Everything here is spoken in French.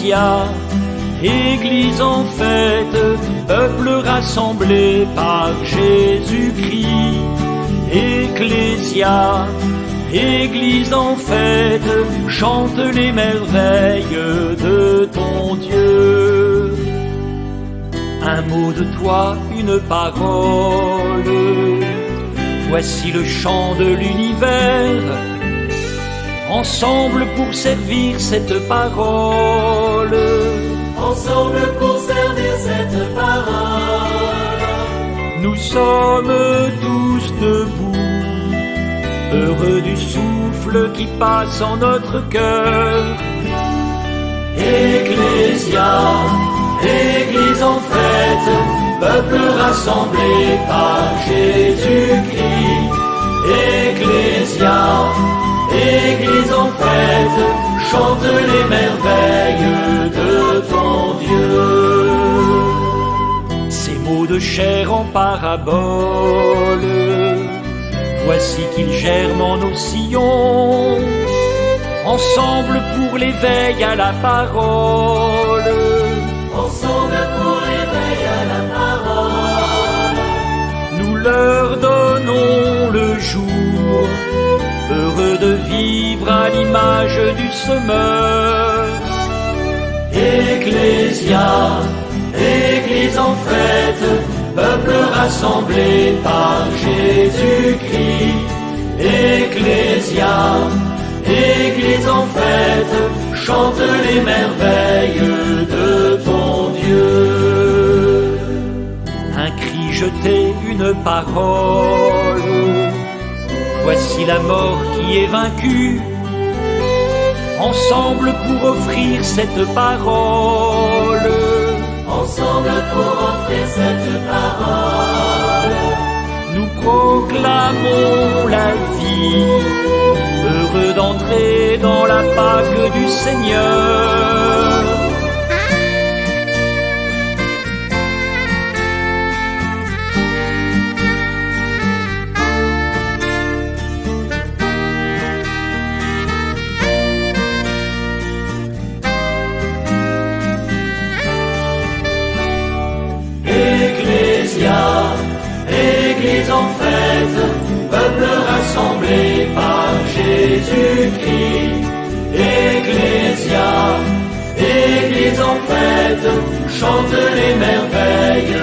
Ecclésia, Église en fête, peuple rassemblé par Jésus-Christ. Ecclésia, Église en fête, chante les merveilles de ton Dieu. Un mot de toi, une parole, voici le chant de l'univers. Ensemble pour servir cette parole. Ensemble pour servir cette parole. Nous sommes tous debout, heureux du souffle qui passe en notre cœur. Ecclésia, Église en fête, peuple rassemblé par Jésus-Christ. Ecclésia, Église en fête, chante les merveilles de ton Dieu. Ces mots de chair en parabole, voici qu'ils germent en nos sillons. Ensemble pour l'éveil à la parole. Ensemble pour l'éveil à la parole. Nous leur donnons le jour, heureux de vivre à l'image du Semeur. Ecclésia, Église en fête, peuple rassemblé par Jésus-Christ. Ecclésia, Église en fête, chante les merveilles de ton Dieu. Un cri jeté, une parole, voici la mort qui est vaincue. Ensemble pour offrir cette parole. Ensemble pour offrir cette parole. Nous proclamons la vie, heureux d'entrer dans la Pâque du Seigneur. Ecclésia, Église en fête, peuple rassemblé par Jésus-Christ. Ecclésia, Église en fête, chante les merveilles